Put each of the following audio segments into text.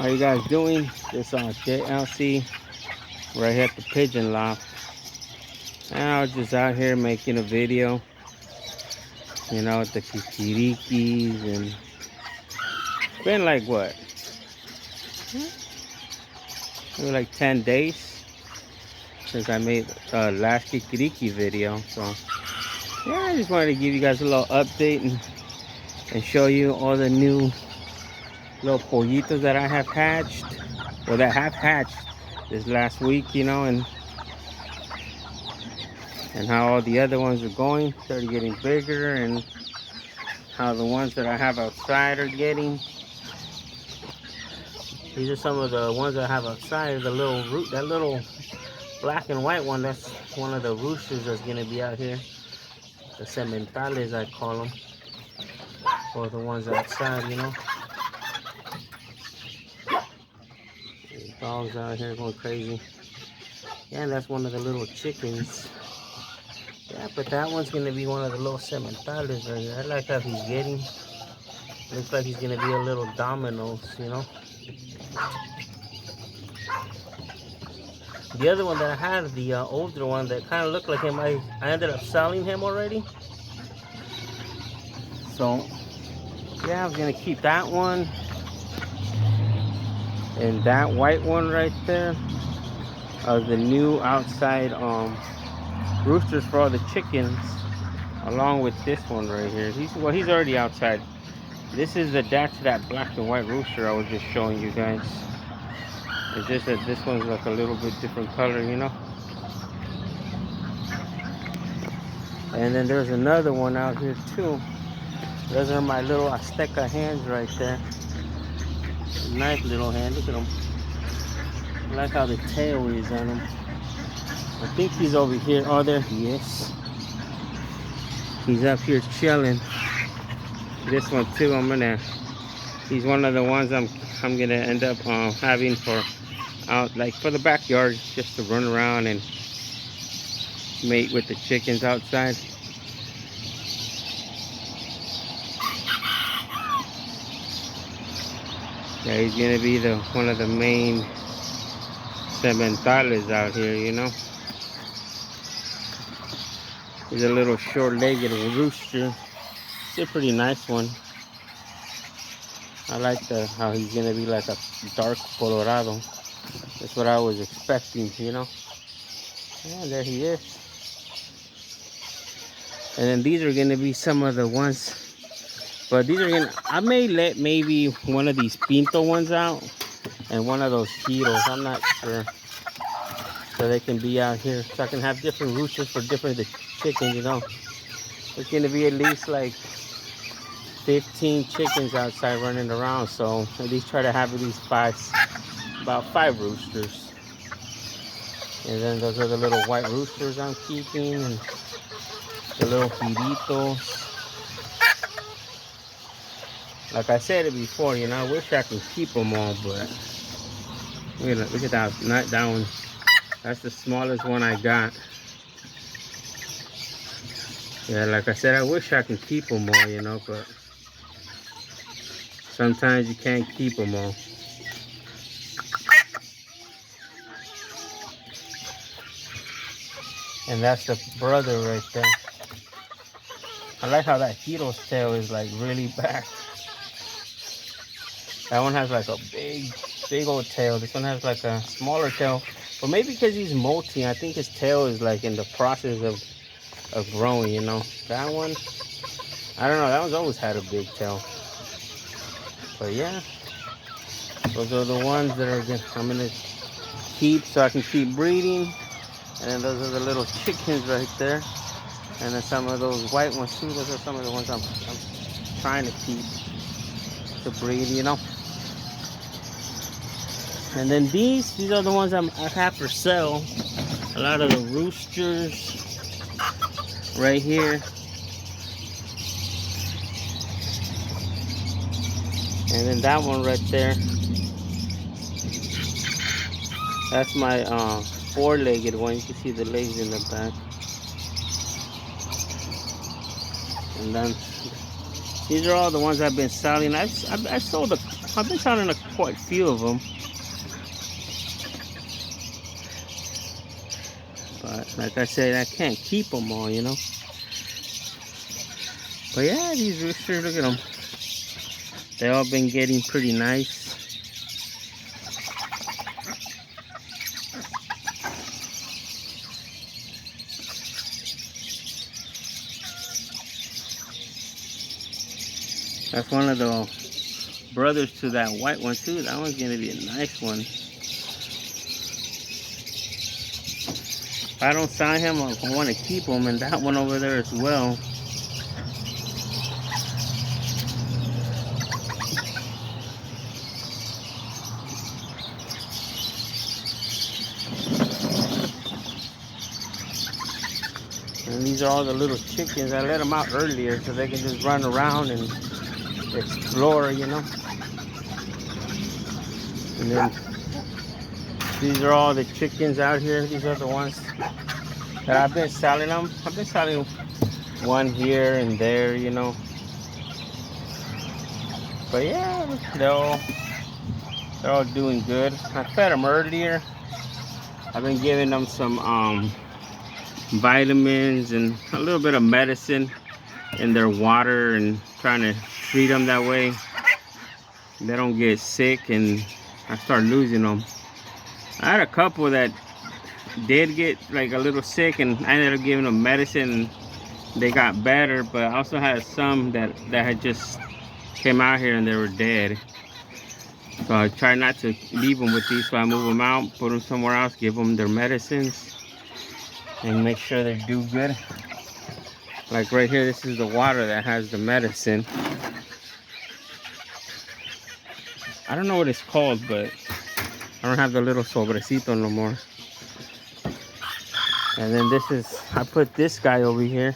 How you guys doing? This JLC right here at the Pigeon Loft. And I was just out here making a video, with the kikirikis, and it's been like what? Maybe like 10 days since I made the last kikiriki video. So yeah, I just wanted to give you guys a little update and show you all the new little pollitos that I have hatched, or that have hatched this last week, and how all the other ones are going, started getting bigger, and how the ones that I have outside are getting. These are some of the ones I have outside. The little that little black and white one, that's one of the roosters that's gonna be out here. The sementales, I call them, or the ones outside, The dogs out here going crazy. Yeah, that's one of the little chickens. Yeah, but that one's gonna be one of the little sementales right here. I like how he's getting. Looks like he's gonna be a little Domino's, The other one that I had, the older one that kind of looked like him, I ended up selling him already. So yeah, I was gonna keep that one and that white one right there. The new outside roosters for all the chickens, along with this one right here. He's already outside. This is the dad to that black and white rooster I was just showing you guys. It's just that this one's like a little bit different color, And then there's another one out here too. Those are my little Azteca hens right there. Nice little hand. Look at them. I like how the tail is on them. I think he's over here. Oh, there he is. He's up here chilling. This one too, he's one of the ones I'm gonna end up having for out, like for the backyard, just to run around and mate with the chickens outside. Yeah, he's gonna be one of the main sementales out here, He's a little short-legged rooster. It's a pretty nice one. I like how he's gonna be like a dark Colorado. That's what I was expecting, Yeah, there he is. And then these are gonna be some of the ones, but I may let maybe one of these pinto ones out and one of those giros. I'm not sure. So they can be out here, so I can have different roosters for different chickens, It's gonna be at least like 15 chickens outside running around, so at least try to have at least about five roosters. And then those are the little white roosters I'm keeping, and the little giritos. Like I said it before, I wish I could keep them all, but look at that, not that one. That's the smallest one I got. Yeah, like I said, I wish I could keep them all, but sometimes you can't keep them all. And that's the brother right there. I like how that giro's tail is like really back. That one has like a big old tail. This one has like a smaller tail. But maybe because he's molting, I think his tail is like in the process of growing, That one, I don't know, that one's always had a big tail. But yeah, those are the ones that I'm gonna keep so I can keep breeding. And then those are the little chickens right there. And then some of those white ones too. Those are some of the ones I'm trying to keep to breed, And then these are the ones I have for sale. A lot of the roosters right here. And then that one right there. That's my four-legged one. You can see the legs in the back. And then these are all the ones I've been selling. I sold I've been selling quite a few of them. But like I said, I can't keep them all, you know. But yeah, these roosters, look at them. They all been getting pretty nice. That's one of the brothers to that white one too. That one's gonna be a nice one. If I don't sign him, I want to keep him, and that one over there as well. And these are all the little chickens. I let them out earlier so they can just run around and explore, you know. And then these are all the chickens out here. These are the ones that I've been selling them. I've been selling one here and there, you know. But yeah, they're all doing good. I fed them earlier. I've been giving them some vitamins and a little bit of medicine in their water and trying to treat them that way they don't get sick and I start losing them. I had a couple that did get like a little sick and I ended up giving them medicine and they got better, but I also had some that had just came out here and they were dead. So I try not to leave them with these, so I move them out, put them somewhere else, give them their medicines and make sure they do good. Like right here, this is the water that has the medicine. I don't know what it's called, but I don't have the little sobrecito no more. And then this is, I put this guy over here.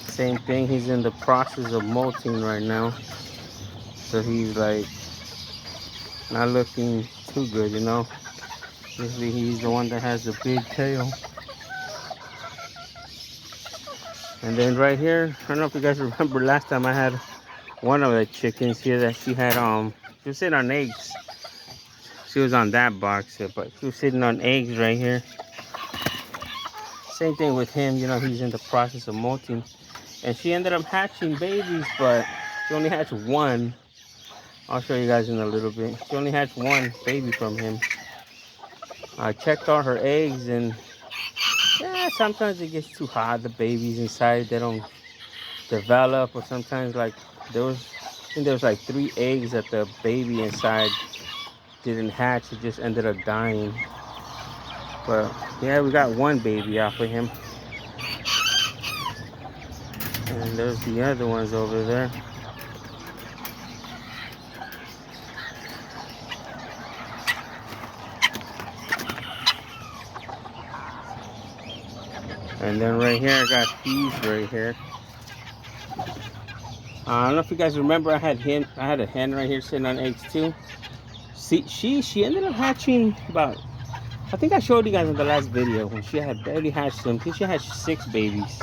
Same thing, he's in the process of molting right now. So he's like not looking too good, you know. Usually he's the one that has the big tail. And then right here, I don't know if you guys remember last time I had one of the chickens here that she had she was sitting on eggs. She was on that box, but she was sitting on eggs right here. Same thing with him, you know, he's in the process of molting. And she ended up hatching babies, but she only hatched one. I'll show you guys in a little bit. She only hatched one baby from him. I checked all her eggs and yeah, sometimes it gets too hot. The babies inside, they don't develop, or sometimes like I think there was like 3 eggs that the baby inside didn't hatch. It just ended up dying. But yeah, we got one baby off of him. And there's the other ones over there. And then right here, I got these right here. I don't know if you guys remember, I had a hen right here sitting on eggs too. See, she ended up hatching about, I think I showed you guys in the last video when she had barely hatched them. I think she hatched 6 babies.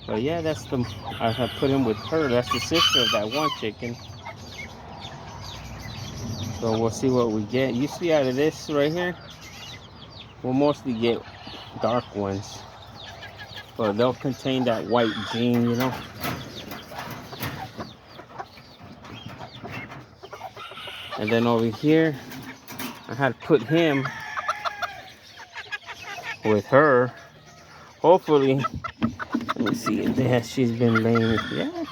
But yeah, that's the, I have put in with her. That's the sister of that one chicken. So we'll see what we get. Usually out of this right here, we'll mostly get dark ones. But they'll contain that white gene, you know. And then over here, I had to put him with her. Hopefully, let me see if she's been laying. Yeah,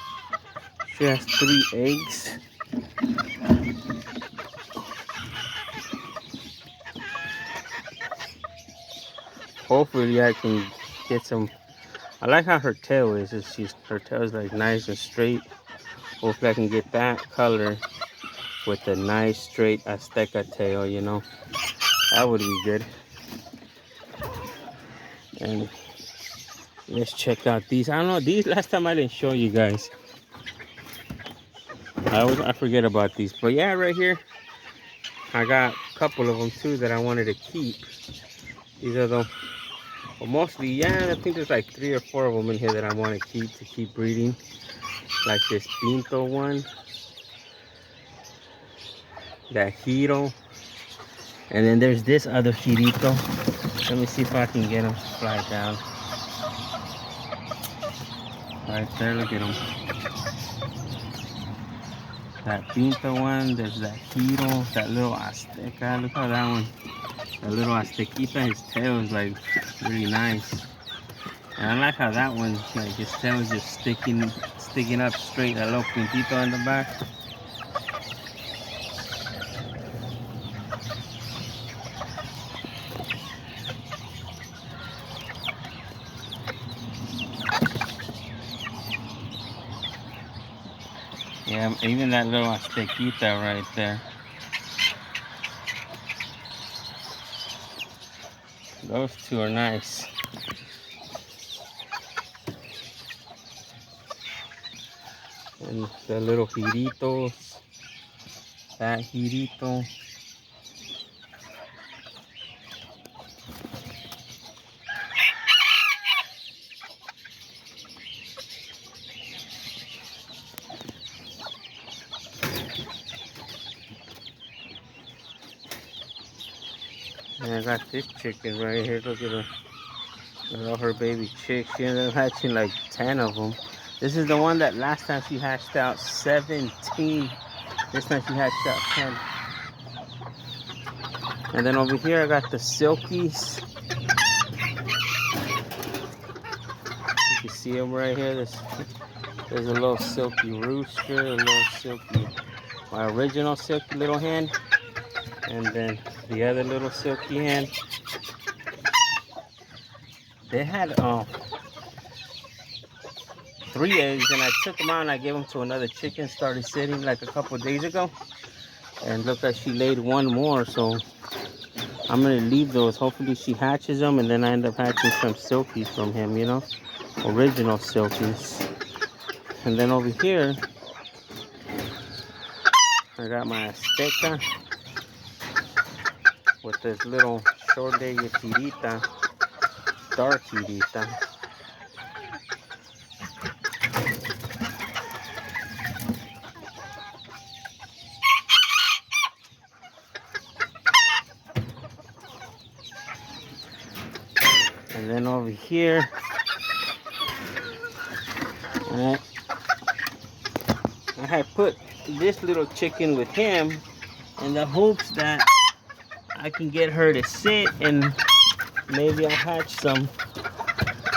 she has 3 eggs. Hopefully, I can get some. I like how her tail is. Her tail is like nice and straight. Hopefully, I can get that color with a nice straight Azteca tail, you know. That would be good. And let's check out these. I don't know, these last time I didn't show you guys. I forget about these. But yeah, right here, I got a couple of them too that I wanted to keep. These are the, well, mostly, yeah, I think there's like 3 or 4 of them in here that I want to keep breeding. Like this Pinto one. that Hiro. And then there's this other Hirito. Let me see if I can get him fly down. Right there, look at him. That Pinto one, there's that Hiro, that little Azteca. Look how that one, that little Aztequita, his tail is like really nice. And I like how that one, like his tail is just sticking up straight, that little puntito in the back. Yeah, even that little Aztequita right there. Those two are nice. And the little Hiritos. That Hirito. And I got this chicken right here. Look at her. Look at all her baby chicks. She ended up hatching like 10 of them. This is the one that last time she hatched out 17. This time she hatched out 10. And then over here I got the silkies. You can see them right here. There's a little silky rooster, a little silky, my original silky little hen. And then the other little silky hen. They had 3 eggs, and I took them out and I gave them to another chicken. Started sitting like a couple days ago, and look like she laid 1 more. So I'm gonna leave those. Hopefully she hatches them, and then I end up hatching some silkies from him, you know, original silkies. And then over here I got my Azteca with this little short-legged tirita, dark tirita. And then over here, I had put this little chicken with him in the hopes that I can get her to sit and maybe I'll hatch some.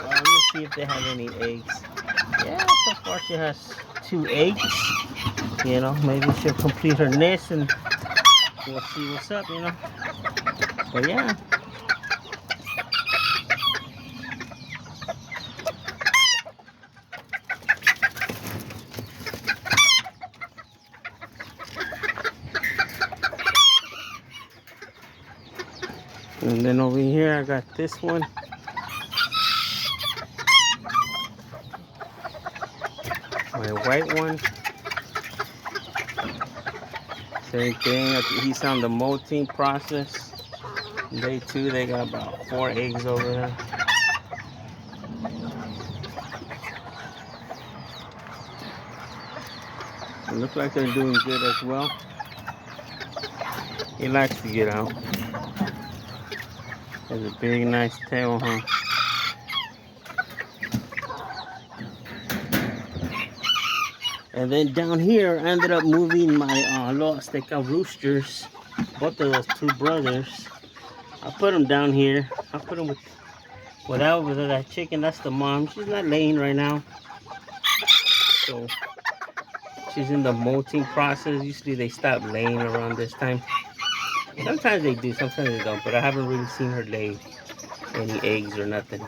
Let me see if they have any eggs. Yeah, so far she has 2 eggs. You know, maybe she'll complete her nest and we'll see what's up, you know. But yeah. And then over here I got this one. My white one. Same thing. He's on the molting process. Day 2, they got about 4 eggs over there. It looks like they're doing good as well. He likes to get out. Has a big, nice tail, huh? And then down here, I ended up moving my little Azteca roosters. Both of those 2 brothers. I put them down here. I put them with that chicken. That's the mom. She's not laying right now. So she's in the molting process. Usually they stop laying around this time. Sometimes they do, sometimes they don't, but I haven't really seen her lay any eggs or nothing.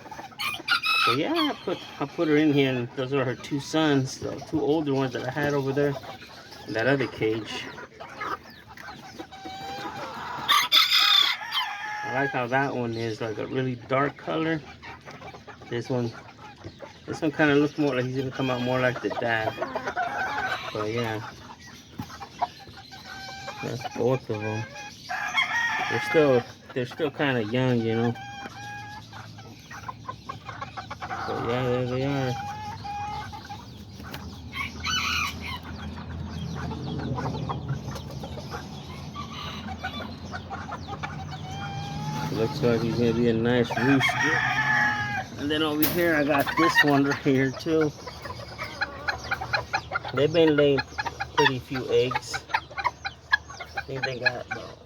So yeah, I put her in here, and those are her 2 sons, the 2 older ones that I had over there in that other cage. I like how that one is like a really dark color. This one kind of looks more like he's gonna come out more like the dad. But yeah, that's both of them. They're still kind of young, you know. But yeah, there they are. Looks like he's gonna be a nice rooster. And then over here I got this one right here too. They've been laying pretty few eggs. I think they got about,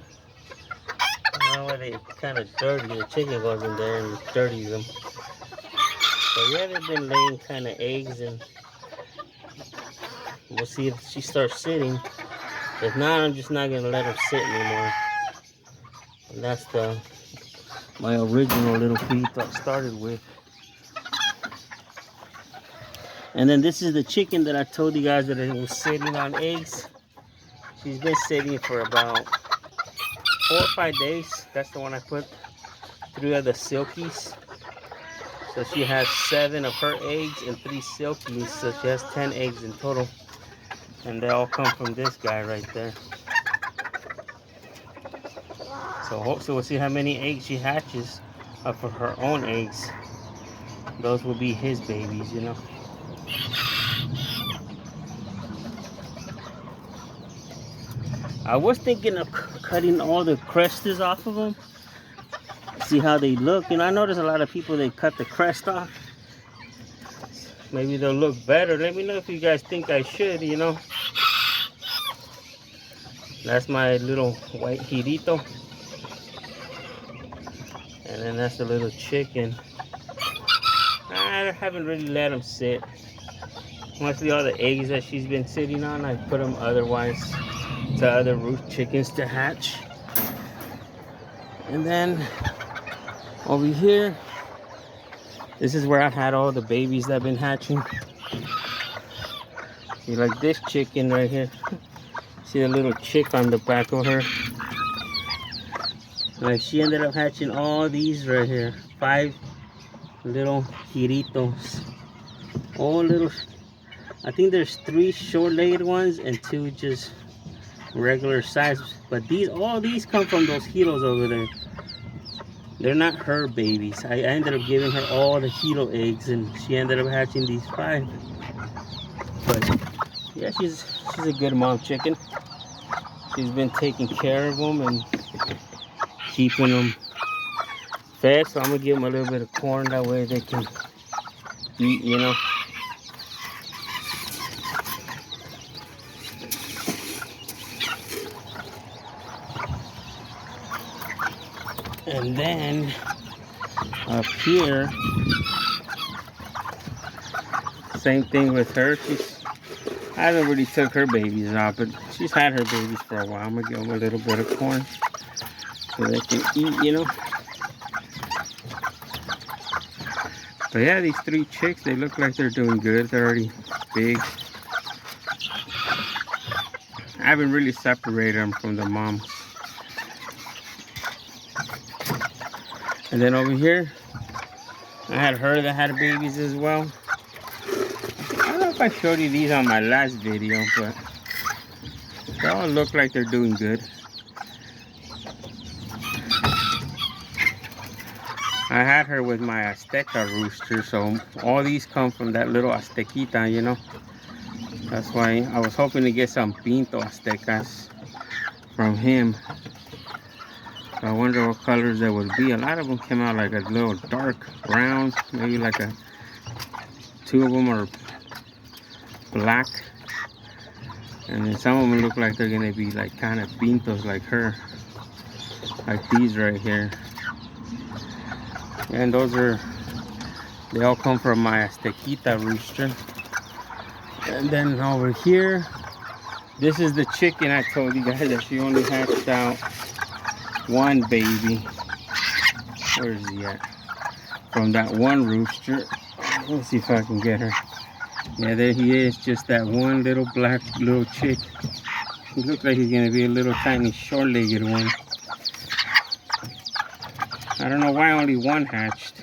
I don't know why they kind of dirty. The chicken goes in there and dirties them. But yeah, they've been laying kind of eggs, and we'll see if she starts sitting. If not, I'm just not gonna let her sit anymore. And that's my original little pito I started with. And then this is the chicken that I told you guys that it was sitting on eggs. She's been sitting for about 4 or 5 days. That's the one I put 3 of the silkies. So she has 7 of her eggs and 3 silkies. So she has 10 eggs in total. And they all come from this guy right there. So hopefully we'll see how many eggs she hatches up for her own eggs. Those will be his babies, you know. I was thinking of cutting all the crestes off of them. See how they look. You know, I notice a lot of people, they cut the crest off. Maybe they'll look better. Let me know if you guys think I should, you know. That's my little white girito. And then that's the little chicken. I haven't really let them sit. Mostly all the eggs that she's been sitting on, I put them otherwise to other roost chickens to hatch. And then over here, this is where I had all the babies that have been hatching. See, like this chicken right here. See the little chick on the back of her? Like, she ended up hatching all these right here. 5 little giritos. All little. I think there's 3 short-legged ones and 2 just regular size. But all these come from those giros over there. They're not her babies. I ended up giving her all the giro eggs, and she ended up hatching these 5. But yeah, she's a good mom chicken. She's been taking care of them and keeping them fed. So I'm gonna give them a little bit of corn, that way they can eat, you know. And then up here, same thing with her. I haven't really took her babies out, but she's had her babies for a while. I'm gonna give them a little bit of corn so they can eat, you know. But yeah, these 3 chicks, they look like they're doing good. They're already big. I haven't really separated them from the moms. And then over here, I had her that had babies as well. I don't know if I showed you these on my last video, but they all look like they're doing good. I had her with my Azteca rooster, so all these come from that little Aztequita, you know. That's why I was hoping to get some Pinto Aztecas from him. So I wonder what colors there would be. A lot of them came out like a little dark brown, maybe like 2 of them are black. And then some of them look like they're gonna be like kind of pintos like her. Like these right here. And they all come from my Aztequita rooster. And then over here, this is the chicken I told you guys that she only hatched out 1 baby. Where is he at? From that one rooster. Let's see if I can get her. Yeah, there he is, just that one little black little chick. He looks like he's gonna be a little tiny short-legged one. I don't know why only 1 hatched.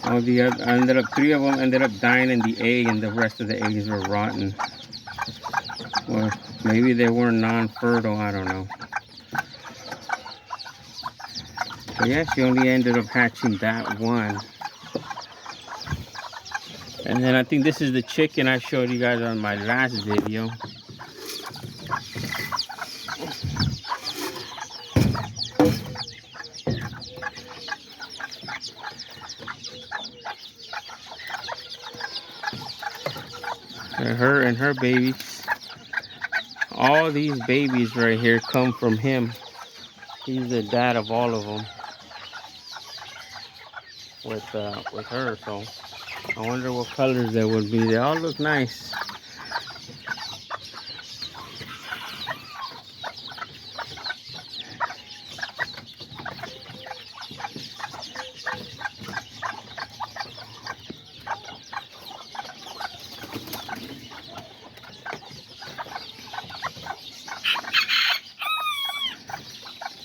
All the other, 3 of them ended up dying in the egg, and the rest of the eggs were rotten. Or maybe they were non-fertile, I don't know. But yeah, she only ended up hatching that 1. And then I think this is the chicken I showed you guys on my last video. her babies. All these babies right here come from him. He's the dad of all of them with her. So I wonder what colors they would be. They all look nice.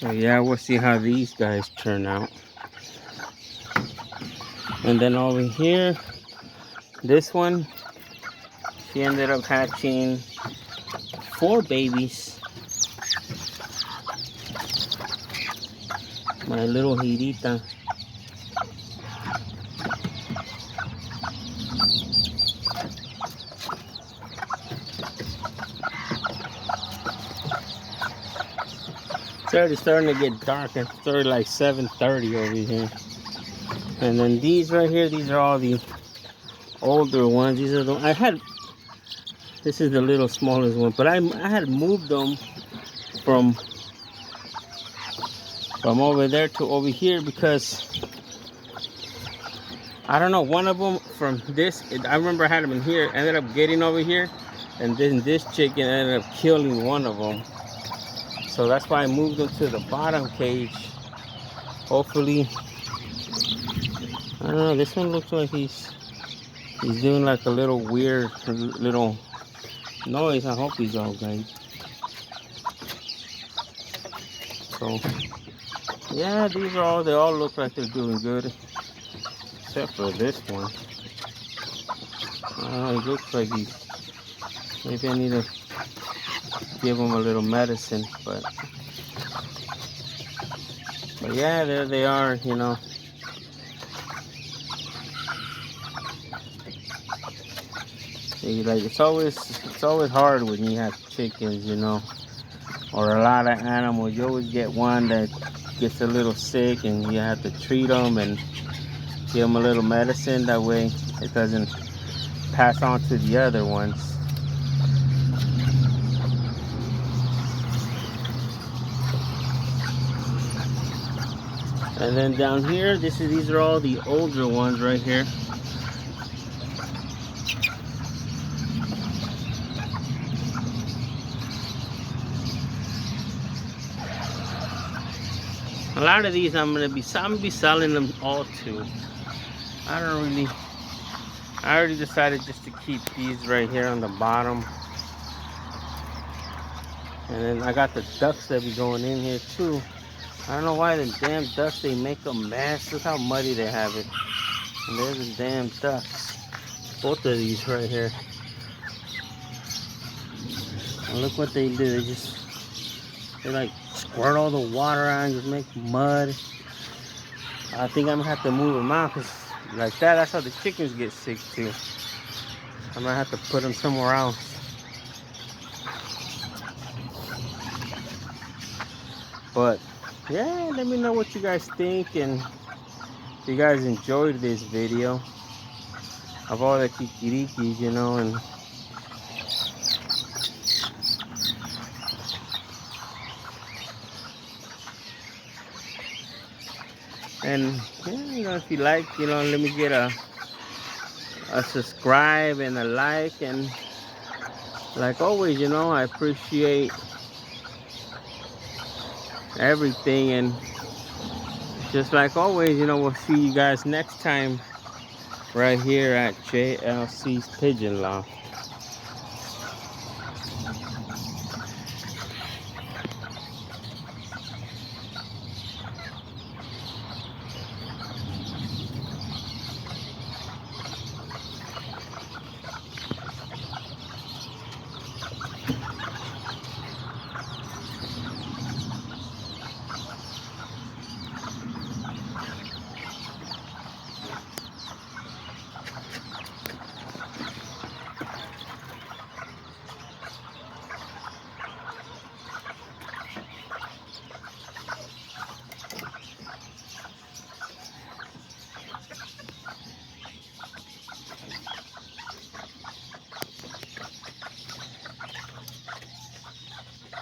So yeah, we'll see how these guys turn out. And then over here, this one, she ended up hatching 4 babies. My little Hirita. It's already starting to get dark. It's already like 7:30 over here. And then these right here, these are all the older ones. These are the this is the little smallest one, but I had moved them from over there to over here because I don't know, one of them from this, I remember I had them in here, ended up getting over here, and then this chicken ended up killing one of them. So that's why I moved them to the bottom cage. Hopefully, I don't know, this one looks like he's doing like a little weird little noise. I hope he's alright. So yeah, these are they all look like they're doing good. Except for this one. It looks like maybe I need to give him a little medicine, but yeah, there they are, you know. Like it's always hard when you have chickens, you know, or a lot of animals. You always get one that gets a little sick, and you have to treat them and give them a little medicine. That way, it doesn't pass on to the other ones. And then down here, these are all the older ones right here. A lot of these I'm gonna be selling them all too. I already decided just to keep these right here on the bottom. And then I got the ducks that be going in here too. I don't know why the damn ducks, they make a mess. Look how muddy they have it. And there's the damn ducks. Both of these right here. And look what they do. They like squirt all the water out and just make mud. I think I'm gonna have to move them out because like that's how the chickens get sick too. I'm gonna have to put them somewhere else. But yeah, let me know what you guys think, and if you guys enjoyed this video of all the kikirikis, you know, and yeah, you know, if you like, you know, let me get a subscribe and a like, and like always, you know, I appreciate everything, and just like always, you know, we'll see you guys next time right here at JLC's Pigeon Loft.